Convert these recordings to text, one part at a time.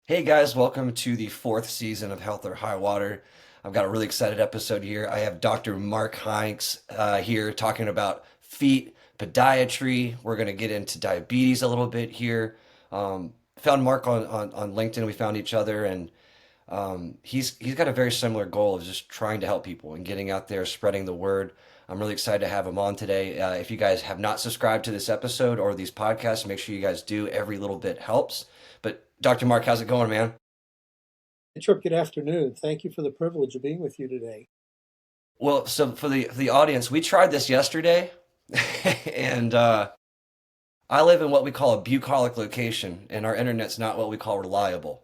Hey guys, welcome to the fourth season of Health or High Water. I've got a really excited episode here. I have Dr. Mark Hynx here talking about feet, podiatry. We're going to get into diabetes a little bit here. Found Mark on LinkedIn. We found each other, and he's got a very similar goal of just trying to help people and getting out there, spreading the word. I'm really excited to have him on today. If you guys have not subscribed to this episode or these podcasts, make sure you guys do. Every little bit helps. But Dr. Mark, how's it going, man? Hey, Tripp, good afternoon. Thank you for the privilege of being with you today. Well, so for the audience, we tried this yesterday, and I live in what we call a bucolic location, and our internet's not what we call reliable.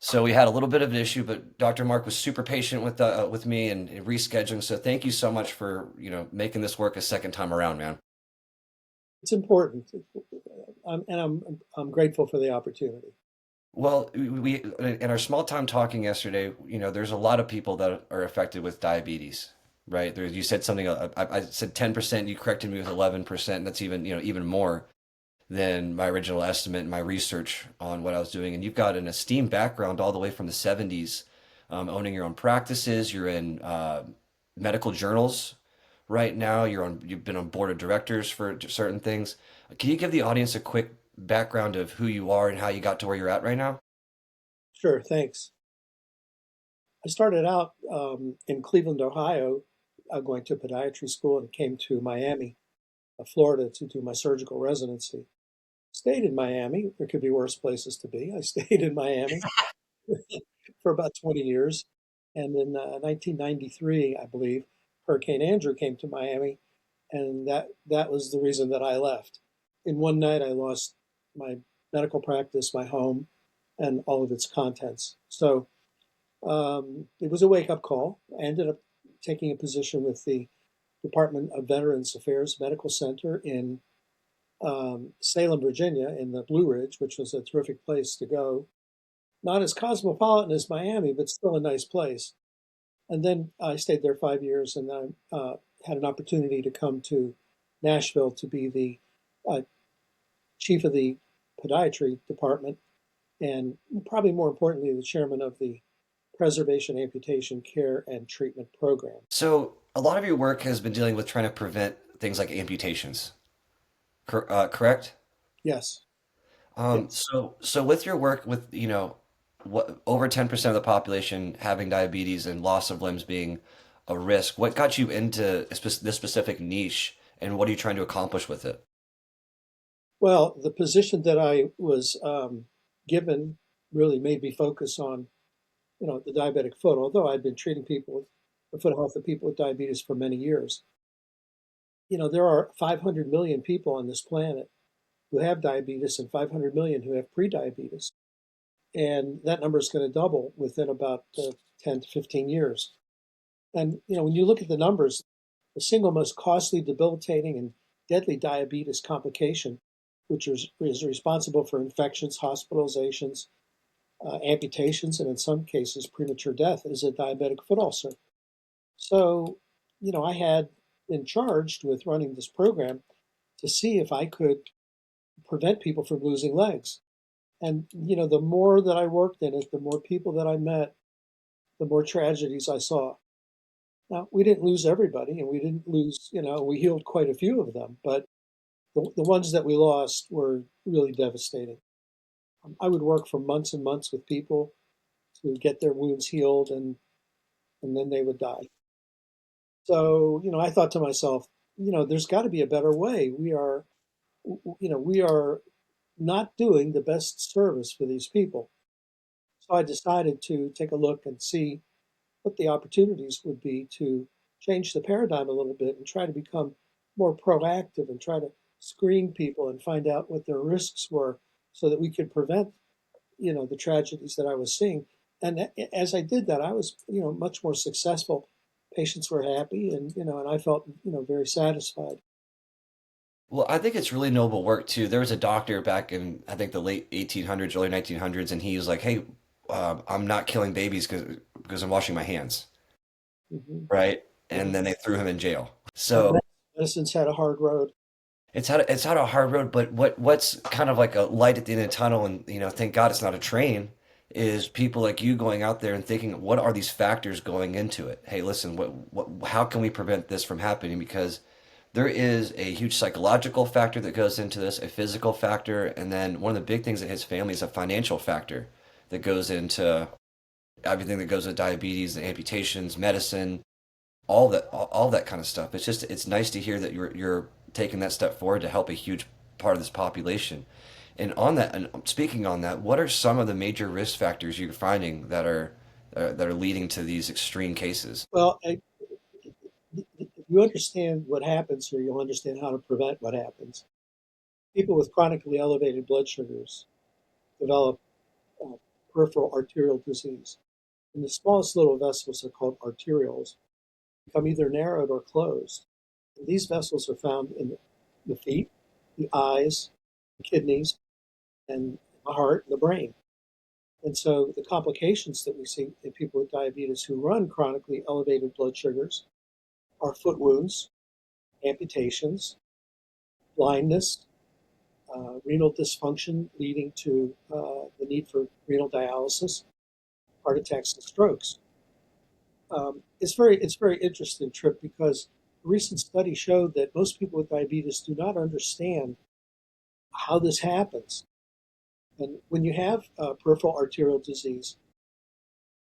So we had a little bit of an issue, but Dr. Mark was super patient with me and rescheduling. So thank you so much for making this work a second time around, man. It's important, and I'm grateful for the opportunity. Well, we in our small time talking yesterday, there's a lot of people that are affected with diabetes, right? There, you said something. I said 10%. You corrected me with 11%. And that's even more than my original estimate and my research on what I was doing. And you've got an esteemed background all the way from the 70s, owning your own practices. You're in medical journals right now. You've been on board of directors for certain things. Can you give the audience a quick background of who you are and how you got to where you're at right now? Sure, thanks. I started out in Cleveland, Ohio, going to podiatry school and came to Miami, Florida, to do my surgical residency. Stayed in Miami. There could be worse places to be. I stayed in Miami for about 20 years. And in 1993, I believe, Hurricane Andrew came to Miami, and that was the reason that I left. In one night, I lost my medical practice, my home, and all of its contents. So it was a wake-up call. I ended up taking a position with the Department of Veterans Affairs Medical Center in Salem, Virginia, in the Blue Ridge, which was a terrific place to go. Not as cosmopolitan as Miami, but still a nice place. And then I stayed there 5 years, and then had an opportunity to come to Nashville to be the uh, chief of the podiatry department, and probably more importantly, the chairman of the Preservation, Amputation, Care, and Treatment Program. So a lot of your work has been dealing with trying to prevent things like amputations, correct? Yes, yes. So with your work with, what over 10% of the population having diabetes and loss of limbs being a risk, what got you into this specific niche and what are you trying to accomplish with it? Well, the position that I was given really made me focus on, the diabetic foot, although I'd been treating people with the foot health of people with diabetes for many years. There are 500 million people on this planet who have diabetes and 500 million who have prediabetes. And that number is going to double within about 10 to 15 years. And, when you look at the numbers, the single most costly, debilitating, and deadly diabetes complication, which is responsible for infections, hospitalizations, amputations, and in some cases, premature death, is a diabetic foot ulcer. So, I had been charged with running this program to see if I could prevent people from losing legs. And, the more that I worked in it, the more people that I met, the more tragedies I saw. Now, we didn't lose everybody, and we didn't lose, we healed quite a few of them, but the ones that we lost were really devastating. I would work for months and months with people to get their wounds healed, and then they would die. So, I thought to myself, there's got to be a better way. We are not doing the best service for these people. So I decided to take a look and see what the opportunities would be to change the paradigm a little bit and try to become more proactive and try to screen people and find out what their risks were so that we could prevent, the tragedies that I was seeing. And as I did that, I was, much more successful. Patients were happy, and I felt, very satisfied. Well, I think it's really noble work too. There was a doctor back in, I think, the late 1800s, early 1900s, and he was like, "Hey, I'm not killing babies because I'm washing my hands," Hmm. right? And then they threw him in jail. So Medicine's had a hard road. it's had a hard road, but what's kind of like a light at the end of the tunnel, and thank God it's not a train, is people like you going out there and thinking, what are these factors going into it? Hey, listen, how can we prevent this from happening? Because there is a huge psychological factor that goes into this, a physical factor, and then one of the big things that hits family is a financial factor that goes into everything that goes with diabetes, the amputations, medicine, all that kind of stuff. It's nice to hear that you're taking that step forward to help a huge part of this population. And on that, and speaking on that, what are some of the major risk factors you're finding that are leading to these extreme cases? Well, if you understand what happens here, you'll understand how to prevent what happens. People with chronically elevated blood sugars develop uh, peripheral arterial disease. And the smallest little vessels are called arterioles, become either narrowed or closed. And these vessels are found in the feet, the eyes, the kidneys, and the heart and the brain. And so the complications that we see in people with diabetes who run chronically elevated blood sugars are foot wounds, amputations, blindness, renal dysfunction leading to the need for renal dialysis, heart attacks, and strokes. It's very interesting, Tripp, because a recent study showed that most people with diabetes do not understand how this happens. And when you have peripheral arterial disease,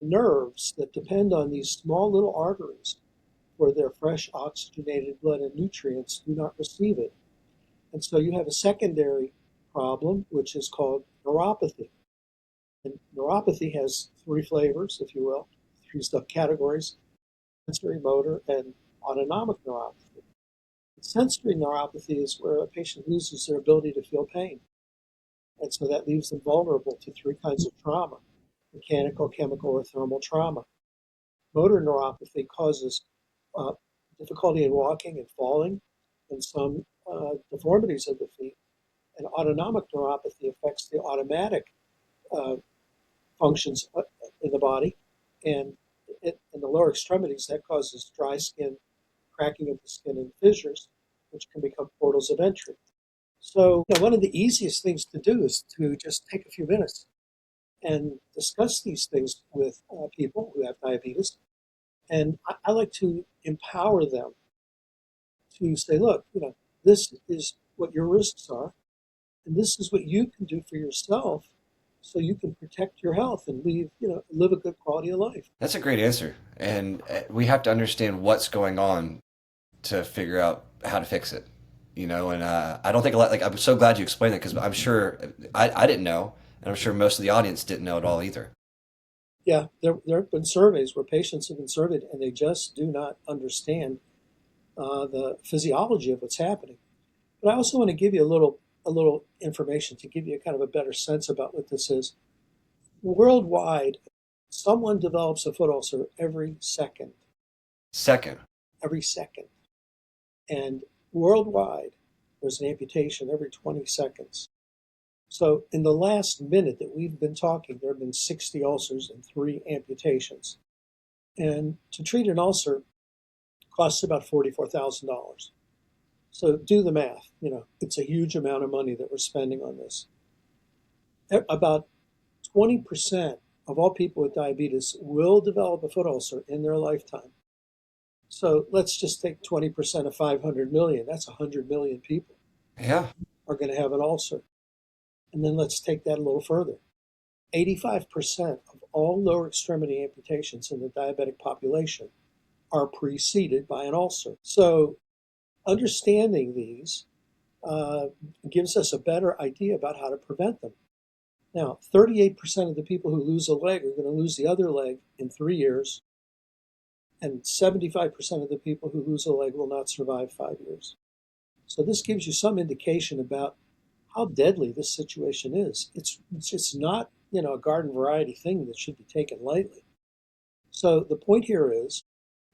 nerves that depend on these small little arteries for their fresh oxygenated blood and nutrients do not receive it. And so you have a secondary problem, which is called neuropathy. And neuropathy has three flavors, if you will, three subcategories: sensory, motor, and autonomic neuropathy. Sensory neuropathy is where a patient loses their ability to feel pain. And so that leaves them vulnerable to three kinds of trauma: mechanical, chemical, or thermal trauma. Motor neuropathy causes uh, difficulty in walking and falling and some deformities of the feet. And autonomic neuropathy affects the automatic uh, functions in the body. And in the lower extremities, that causes dry skin, cracking of the skin, and fissures, which can become portals of entry. So, one of the easiest things to do is to just take a few minutes and discuss these things with people who have diabetes. And I like to empower them to say, look, this is what your risks are, and this is what you can do for yourself so you can protect your health and live a good quality of life. That's a great answer, and we have to understand what's going on to figure out how to fix it. And I don't think a lot. Like I'm so glad you explained that because I'm sure I didn't know, and I'm sure most of the audience didn't know at all either. Yeah, there have been surveys where patients have been surveyed and they just do not understand the physiology of what's happening. But I also want to give you a little information to give you kind of a better sense about what this is. Worldwide, someone develops a foot ulcer Second, every second. And worldwide, there's an amputation every 20 seconds. So in the last minute that we've been talking, there have been 60 ulcers and 3 amputations. And to treat an ulcer costs about $44,000. So do the math. It's a huge amount of money that we're spending on this. About 20% of all people with diabetes will develop a foot ulcer in their lifetime. So let's just take 20% of 500 million. That's 100 million people yeah, are going to have an ulcer. And then let's take that a little further. 85% of all lower extremity amputations in the diabetic population are preceded by an ulcer. So understanding these uh, gives us a better idea about how to prevent them. Now, 38% of the people who lose a leg are going to lose the other leg in 3 years, and 75% of the people who lose a leg will not survive 5 years. So this gives you some indication about how deadly this situation is. It's just not, a garden variety thing that should be taken lightly. So the point here is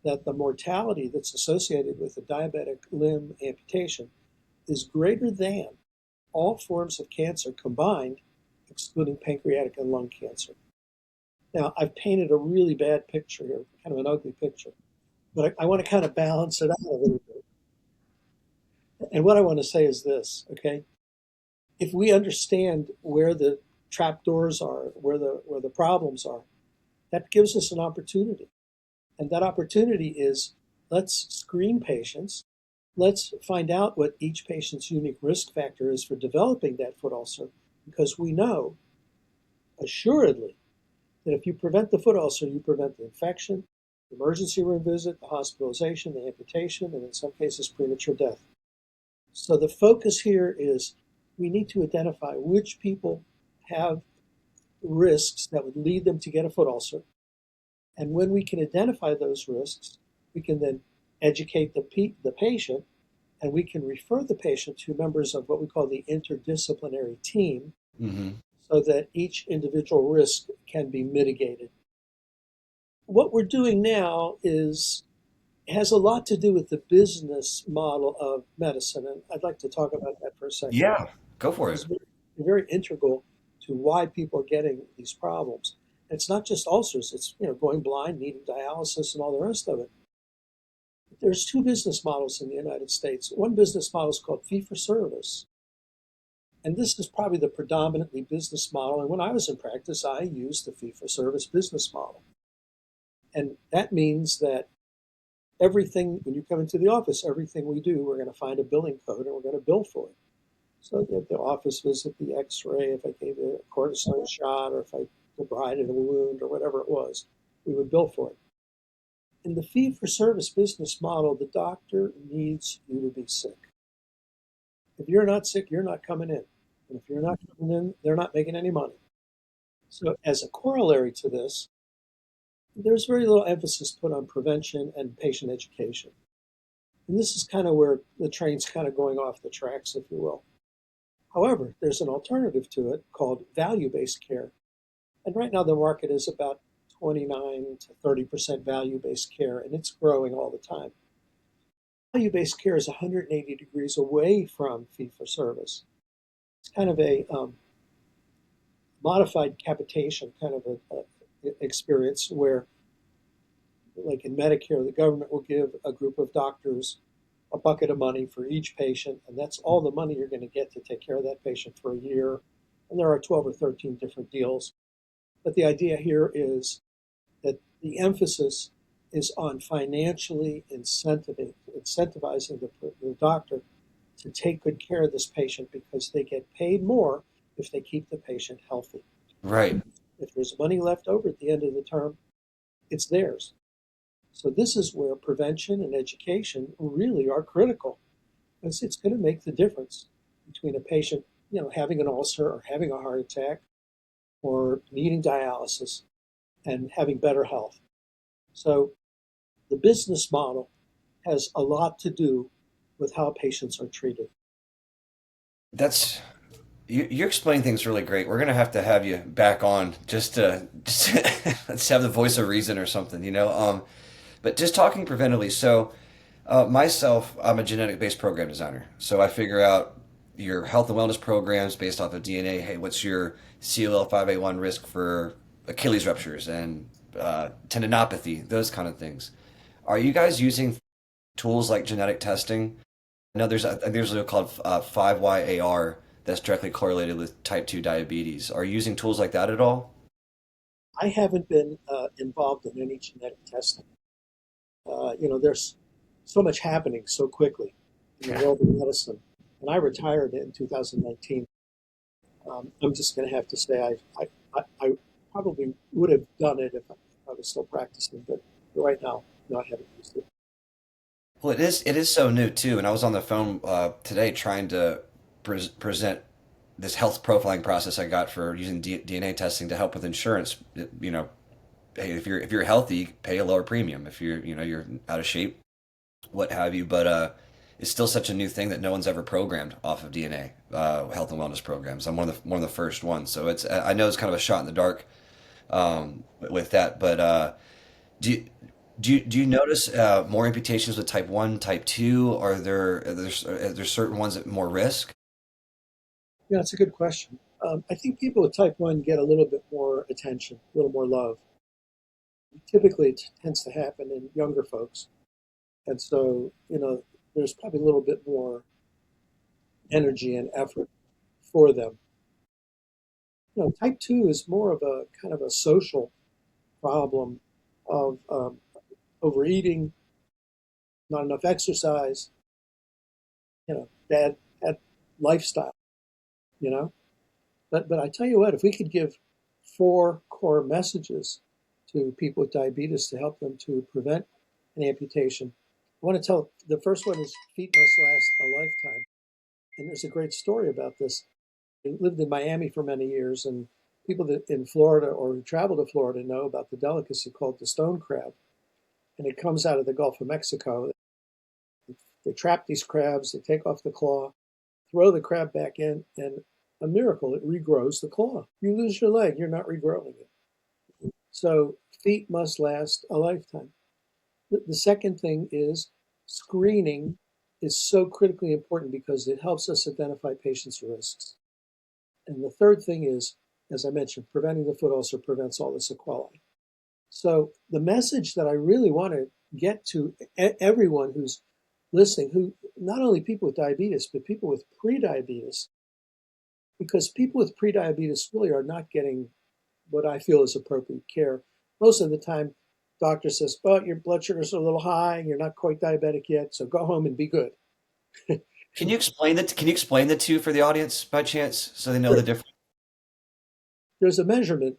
that the mortality that's associated with a diabetic limb amputation is greater than all forms of cancer combined, excluding pancreatic and lung cancer. Now, I've painted a really bad picture here, kind of an ugly picture, but I want to kind of balance it out a little bit. And what I want to say is this, okay? If we understand where the trapdoors are, where the problems are. That gives us an opportunity. And that opportunity is, let's screen patients. Let's find out what each patient's unique risk factor is for developing that foot ulcer, because we know assuredly that if you prevent the foot ulcer, you prevent the infection, the emergency room visit, the hospitalization, the amputation, and in some cases, premature death. So the focus here is we need to identify which people have risks that would lead them to get a foot ulcer. And when we can identify those risks, we can then educate the patient, and we can refer the patient to members of what we call the interdisciplinary team, Mm-hmm. so that each individual risk can be mitigated. What we're doing now has a lot to do with the business model of medicine, and I'd like to talk about that for a second. Yeah, go for It's it. very integral to why people are getting these problems. And it's not just ulcers; it's going blind, needing dialysis, and all the rest of it. There's two business models in the United States. One business model is called fee for service, and this is probably the predominantly business model. And when I was in practice, I used the fee for service business model, and that means that everything, when you come into the office, everything we do, we're going to find a billing code and we're going to bill for it. So the office visit, the x-ray, if I gave a cortisone shot or if I debrided a wound or whatever it was, we would bill for it. In the fee-for-service business model, the doctor needs you to be sick. If you're not sick, you're not coming in. And if you're not coming in, they're not making any money. So as a corollary to this, there's very little emphasis put on prevention and patient education. And this is kind of where the train's kind of going off the tracks, if you will. However, there's an alternative to it called value-based care. And right now the market is about 29 to 30% value-based care, and it's growing all the time. Value-based care is 180 degrees away from fee-for-service. It's kind of a modified capitation kind of a experience where, like in Medicare, the government will give a group of doctors a bucket of money for each patient, and that's all the money you're going to get to take care of that patient for a year. And there are 12 or 13 different deals. But the idea here is that the emphasis is on financially incentivizing the doctor to take good care of this patient, because they get paid more if they keep the patient healthy. Right. If there's money left over at the end of the term, it's theirs. So this is where prevention and education really are critical, because it's going to make the difference between a patient, having an ulcer or having a heart attack or needing dialysis and having better health. So the business model has a lot to do with how patients are treated. That's you explain things really great. We're gonna have you back on just let's have the voice of reason or something, you know. But just talking preventively. So myself, I'm a genetic based program designer. So I figure out your health and wellness programs based off of DNA. Hey, what's your CLL5A1 risk for Achilles ruptures and tendinopathy, those kind of things. Are you guys using tools like genetic testing? I know there's a called 5YAR that's directly correlated with type 2 diabetes. Are you using tools like that at all? I haven't been involved in any genetic testing. There's so much happening so quickly in the Yeah. world of medicine. And I retired in 2019. I'm just going to have to say I probably would have done it if I was still practicing, but right now, no, I haven't used it. Well, it is so new too, and I was on the phone today trying to present this health profiling process I got for using DNA testing to help with insurance. You know, hey, if you're healthy, pay a lower premium. If you're out of shape, what have you. But it's still such a new thing that no one's ever programmed off of DNA, health and wellness programs. I'm one of the first ones, so I know it's kind of a shot in the dark with that. But do you, do you notice more amputations with type 1, type 2? Are there certain ones at more risk? Yeah, it's a good question. I think people with type 1 get a little bit more attention, a little more love. Typically, it tends to happen in younger folks. And so, there's probably a little bit more energy and effort for them. Type 2 is more of a kind of a social problem of overeating, not enough exercise, bad lifestyle, you know. But I tell you what, if we could give four core messages to people with diabetes to help them to prevent an amputation, I want to tell the first one is feet must last a lifetime. And there's a great story about this. I lived in Miami for many years, and people that in Florida or who travel to Florida know about the delicacy called the stone crab. And it comes out of the Gulf of Mexico. They trap these crabs, they take off the claw, throw the crab back in, and a miracle, it regrows the claw. You lose your leg, you're not regrowing it. So feet must last a lifetime. The second thing is screening is so critically important because it helps us identify patients' risks. And the third thing is, as I mentioned, preventing the foot ulcer prevents all the sequelae. So the message that I really want to get to everyone who's listening, who not only people with diabetes, but people with prediabetes, because people with prediabetes really are not getting what I feel is appropriate care. Most of the time, doctor says, "Well, your blood sugars are a little high. You're not quite diabetic yet, so go home and be good." Can you explain that? Can you explain the two for the audience by chance so they know the Sure. difference? There's a measurement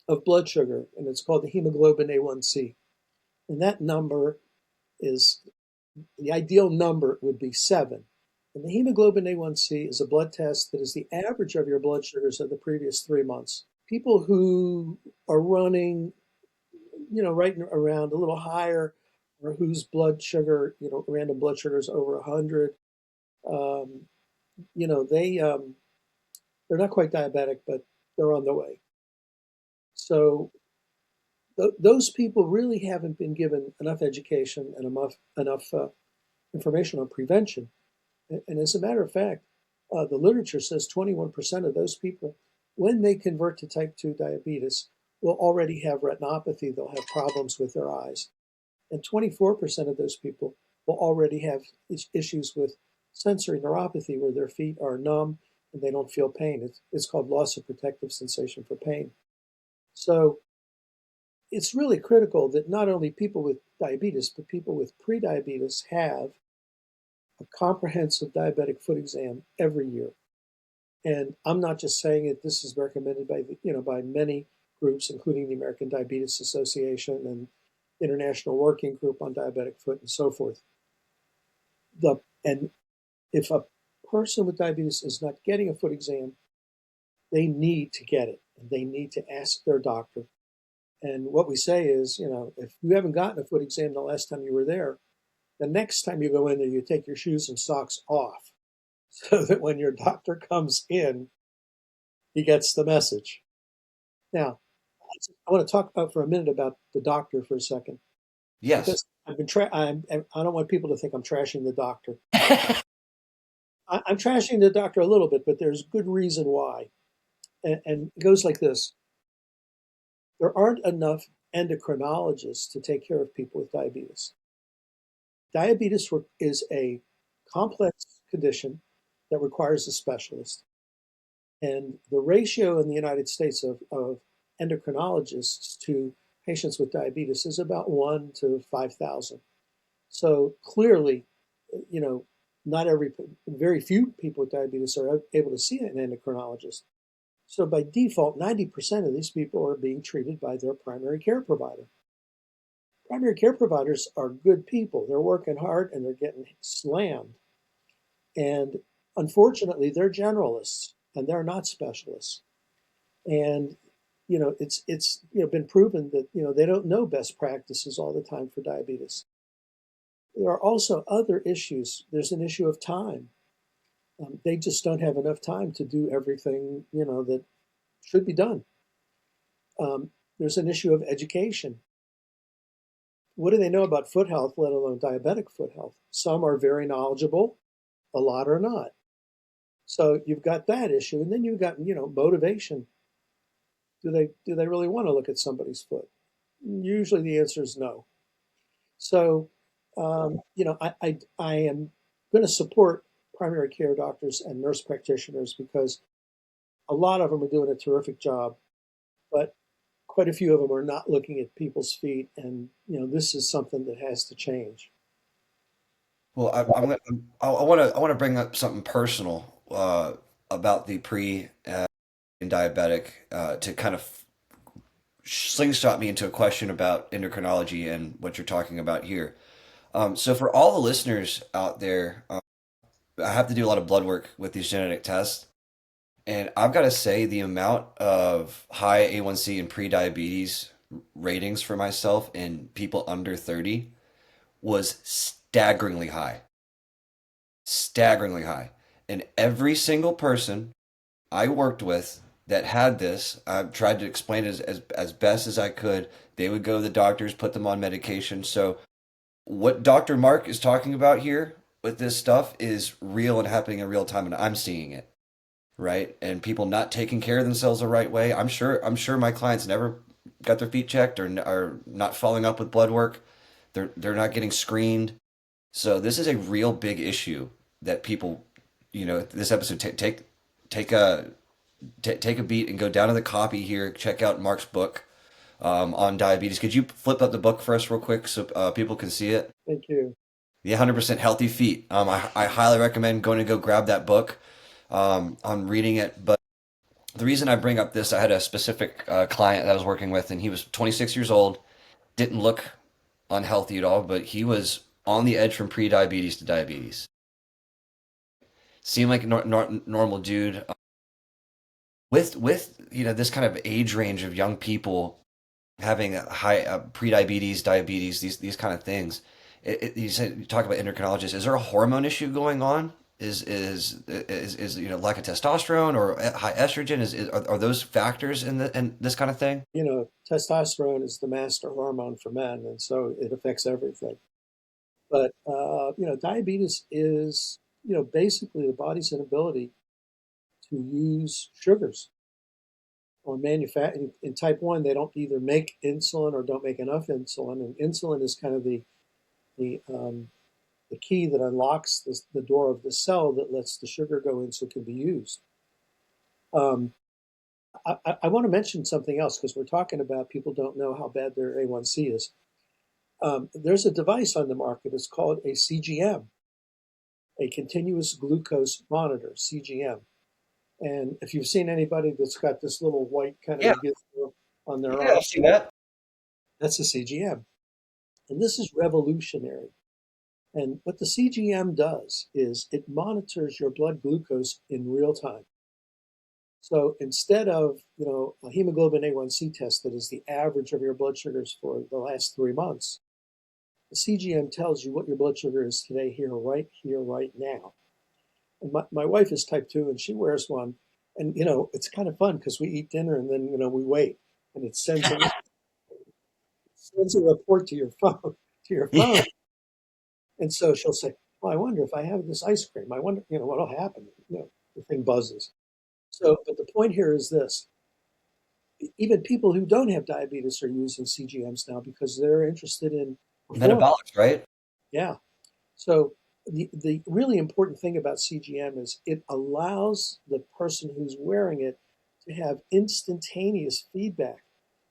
of blood sugar, and it's called the hemoglobin A1C. And that number is the ideal number would be 7. And the hemoglobin A1C is a blood test that is the average of your blood sugars of the previous 3 months. People who are running, right around a little higher, or whose blood sugar, random blood sugar is over 100, um, they're not quite diabetic, but they're on the way. So those people really haven't been given enough education and enough information on prevention. And as a matter of fact, the literature says 21% of those people, when they convert to type 2 diabetes, will already have retinopathy. They'll have problems with their eyes. And 24% of those people will already have issues with sensory neuropathy, where their feet are numb and they don't feel pain. It's called loss of protective sensation for pain. So it's really critical that not only people with diabetes, but people with prediabetes have a comprehensive diabetic foot exam every year. And I'm not just saying it. This is recommended by many groups, including the American Diabetes Association and International Working Group on Diabetic Foot and so forth. And if a person with diabetes is not getting a foot exam, they need to get it, and they need to ask their doctor. And what we say is, if you haven't gotten a foot exam the last time you were there, the next time you go in there, you take your shoes and socks off so that when your doctor comes in, he gets the message. Now, I want to talk about for a minute about the doctor for a second, Yes. because I don't want people to think I'm trashing the doctor. I'm trashing the doctor a little bit, but there's good reason why. And it goes like this: there aren't enough endocrinologists to take care of people with diabetes. Diabetes is a complex condition that requires a specialist. And the ratio in the United States of endocrinologists to patients with diabetes is about 1 to 5,000. So clearly, you know, not very few people with diabetes are able to see an endocrinologist. So by default, 90% of these people are being treated by their primary care provider. Primary care providers are good people. They're working hard and they're getting slammed. And unfortunately, they're generalists and they're not specialists. And it's been proven that they don't know best practices all the time for diabetes. There are also other issues. There's an issue of time. They just don't have enough time to do everything that should be done. There's an issue of education. What do they know about foot health, let alone diabetic foot health? Some are very knowledgeable, a lot are not. So you've got that issue, and then you've got motivation. Do they really want to look at somebody's foot? Usually the answer is no. So I am going to support primary care doctors and nurse practitioners because a lot of them are doing a terrific job, but quite a few of them are not looking at people's feet, and this is something that has to change. Well, I want to bring up something personal about the pre and diabetic to kind of slingshot me into a question about endocrinology and what you're talking about here. So for all the listeners out there, I have to do a lot of blood work with these genetic tests, and I've got to say the amount of high A1C and pre-diabetes ratings for myself in people under 30 was staggeringly high. Staggeringly high. And every single person I worked with that had this, I tried to explain it as best as I could. They would go to the doctors, put them on medication. So, what Dr. Mark is talking about here with this stuff is real and happening in real time, and I'm seeing it, right? And people not taking care of themselves the right way. I'm sure my clients never got their feet checked or are not following up with blood work. They're not getting screened. So this is a real big issue that people, this episode take a take a beat and go down to the copy here. Check out Mark's book on diabetes. Could you flip up the book for us real quick so people can see it? Thank you. The 100% Healthy Feet. I highly recommend going to go grab that book. I'm reading it, but the reason I bring up this, I had a specific client that I was working with, and he was 26 years old, didn't look unhealthy at all, but he was on the edge from pre-diabetes to diabetes. Seemed like a normal dude. With this kind of age range of young people having a high pre-diabetes, diabetes, these kind of things. You talk about endocrinologists. Is there a hormone issue going on? Is lack of testosterone or high estrogen? Are those factors in this kind of thing? Testosterone is the master hormone for men, and so it affects everything. But diabetes is basically the body's inability to use sugars or manufacture. In type 1, they don't either make insulin or don't make enough insulin, and insulin is kind of the key that unlocks the door of the cell that lets the sugar go in so it can be used. Um, I want to mention something else because we're talking about people don't know how bad their A1C is. There's a device on the market. It's called a CGM, a continuous glucose monitor, CGM. And if you've seen anybody that's got this little white kind of Yeah, a gizmo on their yeah, arm, I've seen that. that's a CGM. And this is revolutionary. And what the CGM does is it monitors your blood glucose in real time. So instead of, a hemoglobin A1C test that is the average of your blood sugars for the last 3 months, the CGM tells you what your blood sugar is today, here, right now. And my wife is type 2 and she wears one. And, it's kind of fun because we eat dinner and then, we wait and it sends a report to your phone, to your phone. Yeah. And so she'll say, well, I wonder if I have this ice cream, I wonder, what'll happen. The thing buzzes. So, but the point here is this: even people who don't have diabetes are using CGMs now because they're interested in performance. Metabolics, right? Yeah. So the really important thing about CGM is it allows the person who's wearing it to have instantaneous feedback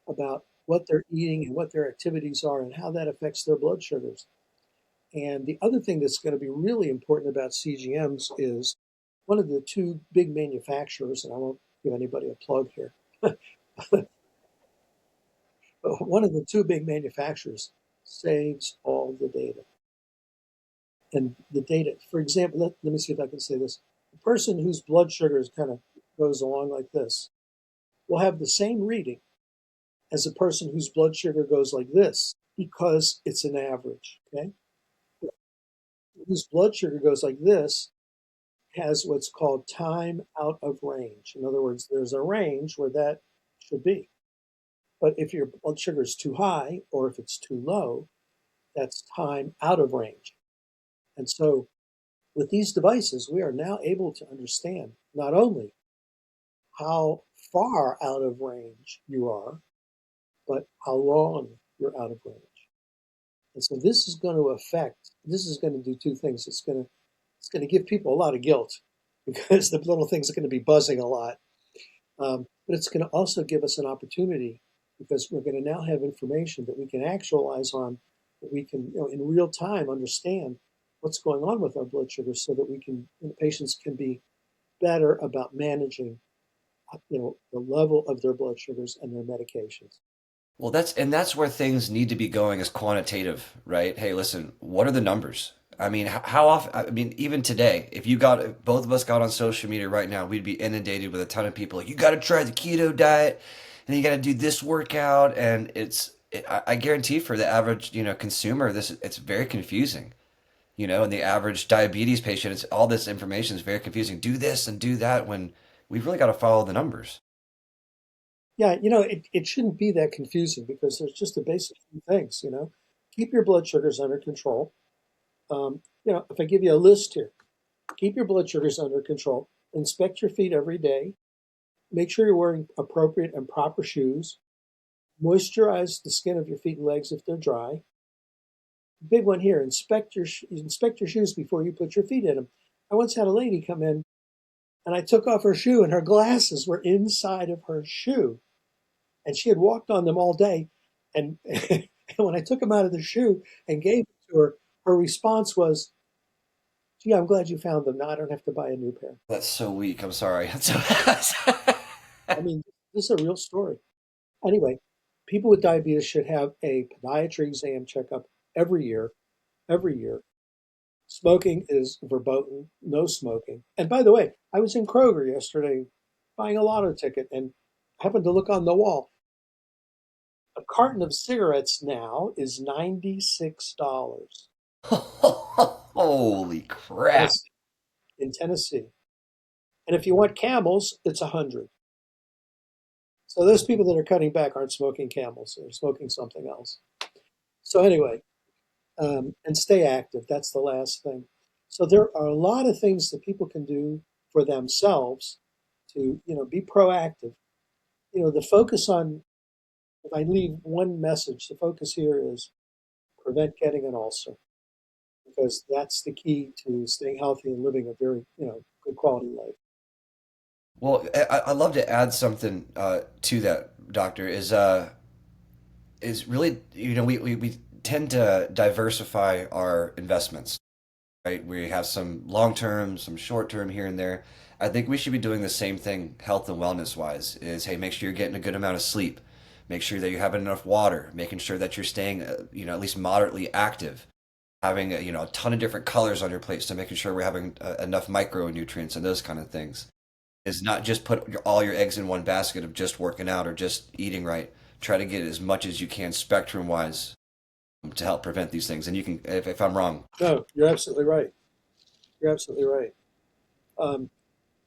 about what they're eating and what their activities are and how that affects their blood sugars. And the other thing that's going to be really important about CGMs is one of the two big manufacturers, and I won't give anybody a plug here, but one of the two big manufacturers saves all the data. And the data, for example, let me see if I can say this. The person whose blood sugar is kind of goes along like this will have the same reading as a person whose blood sugar goes like this because it's an average. Okay. Whose blood sugar goes like this has what's called time out of range. In other words, there's a range where that should be. But if your blood sugar is too high or if it's too low, that's time out of range. And so with these devices, we are now able to understand not only how far out of range you are, but how long you're out of range. And so this is going to do two things. It's going to give people a lot of guilt because the little thing's are going to be buzzing a lot. But it's going to also give us an opportunity because we're going to now have information that we can actualize on, that we can, in real time understand what's going on with our blood sugar so that we can, patients can be better about managing, the level of their blood sugars and their medications. Well, that's where things need to be going is quantitative, right? Hey, listen, what are the numbers? I mean, how often? I mean, even today, if both of us got on social media right now, we'd be inundated with a ton of people like, you got to try the keto diet, and you got to do this workout, and I guarantee for the average, consumer, it's very confusing, and the average diabetes patient, it's all this information is very confusing. Do this and do that when we've really got to follow the numbers. Yeah, it shouldn't be that confusing because there's just the basic few things. Keep your blood sugars under control. If I give you a list here, keep your blood sugars under control. Inspect your feet every day. Make sure you're wearing appropriate and proper shoes. Moisturize the skin of your feet and legs if they're dry. Big one here: inspect your shoes before you put your feet in them. I once had a lady come in, and I took off her shoe, and her glasses were inside of her shoe, and she had walked on them all day. And when I took them out of the shoe and gave them to her, her response was, "Gee, I'm glad you found them. Now I don't have to buy a new pair." That's so weak. I'm sorry. I mean, this is a real story. Anyway, people with diabetes should have a podiatry exam checkup every year. Every year. Smoking is verboten, no smoking. And by the way, I was in Kroger yesterday buying a lotto ticket and happened to look on the wall. A carton of cigarettes now is $96 Holy in crap. Tennessee. In Tennessee. And if you want Camels, it's 100. So those people that are cutting back aren't smoking Camels, they're smoking something else. So anyway, and stay active. That's the last thing. So there are a lot of things that people can do for themselves to, be proactive. The focus on, if I leave one message, the focus here is prevent getting an ulcer because that's the key to staying healthy and living a very, good quality life. Well, I'd love to add something to that, Doctor. Is really we tend to diversify our investments, right? We have some long term, some short term here and there. I think we should be doing the same thing, health and wellness wise. Is hey, make sure you're getting a good amount of sleep, make sure that you're having enough water, making sure that you're staying, at least moderately active, having a ton of different colors on your plate, so making sure we're having enough micronutrients and those kind of things is not just put all your eggs in one basket of just working out or just eating right. Try to get as much as you can spectrum wise to help prevent these things. And you can, if I'm wrong, No, you're absolutely right. You're absolutely right. Um,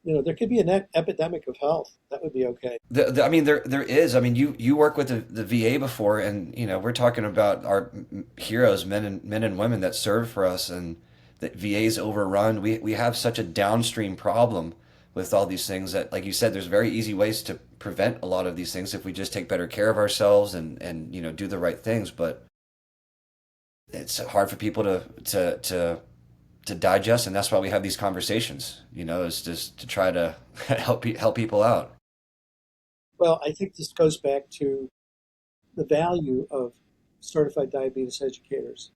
there could be an epidemic of health. That would be okay. I mean, there is. I mean, you work with the VA before, and we're talking about our heroes, men and women that serve for us, and that VA's overrun. We have such a downstream problem with all these things that, like you said, there's very easy ways to prevent a lot of these things if we just take better care of ourselves and do the right things. But it's hard for people to digest, and that's why we have these conversations. Is just to try to help people out. Well, I think this goes back to the value of certified diabetes educators.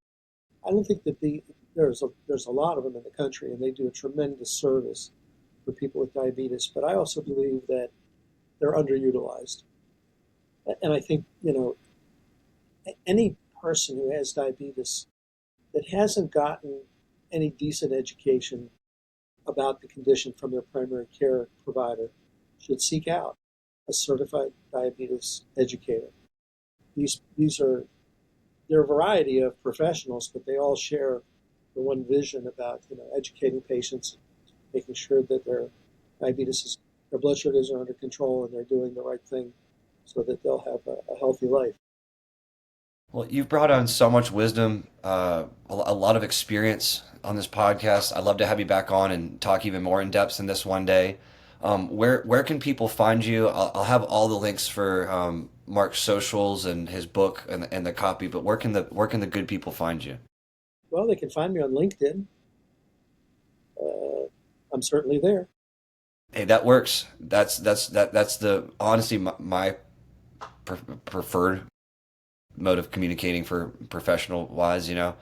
I don't think that there's a lot of them in the country, and they do a tremendous service for people with diabetes. But I also believe that they're underutilized, and I think any person who has diabetes that hasn't gotten any decent education about the condition from their primary care provider should seek out a certified diabetes educator. These are There are a variety of professionals, but they all share the one vision about educating patients, making sure that their blood sugars are under control and they're doing the right thing, so that they'll have a healthy life. Well, you've brought on so much wisdom, a lot of experience on this podcast. I'd love to have you back on and talk even more in depth in this one day. Where can people find you? I'll have all the links for Mark's socials and his book and the copy. But where can the good people find you? Well, they can find me on LinkedIn. I'm certainly there. Hey, that works. That's the honestly my preferred mode of communicating for professional wise, you know.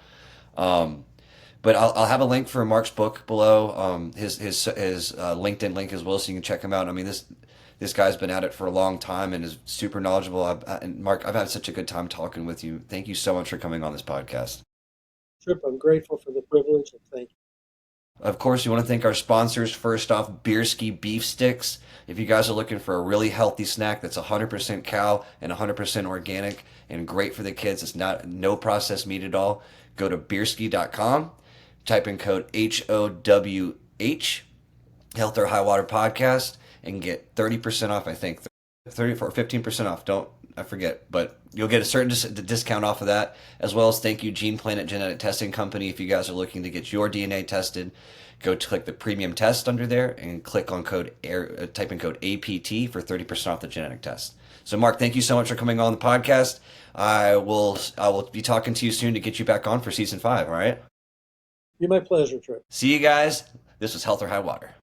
Um, but I'll have a link for Mark's book below. His LinkedIn link as well, so you can check him out. I mean, this guy's been at it for a long time and is super knowledgeable. And Mark, I've had such a good time talking with you. Thank you so much for coming on this podcast. Tripp, I'm grateful for the privilege and thank you. Of course, we want to thank our sponsors. First off, Beerski Beef Sticks. If you guys are looking for a really healthy snack that's 100% cow and 100% organic and great for the kids, it's not no processed meat at all. Go to beerski.com, type in code HOWH, Health or High Water Podcast, and get 30% off. I think 30 or 15% off. Don't I forget, but you'll get a certain discount off of that, as well as thank you Gene Planet Genetic Testing Company. If you guys are looking to get your DNA tested, go to click the premium test under there and click on type in code APT for 30% off the genetic test. So Mark, thank you so much for coming on the podcast. I will be talking to you soon to get you back on for season 5. All right. Be my pleasure, Tripp. See you guys. This was Health or High Water.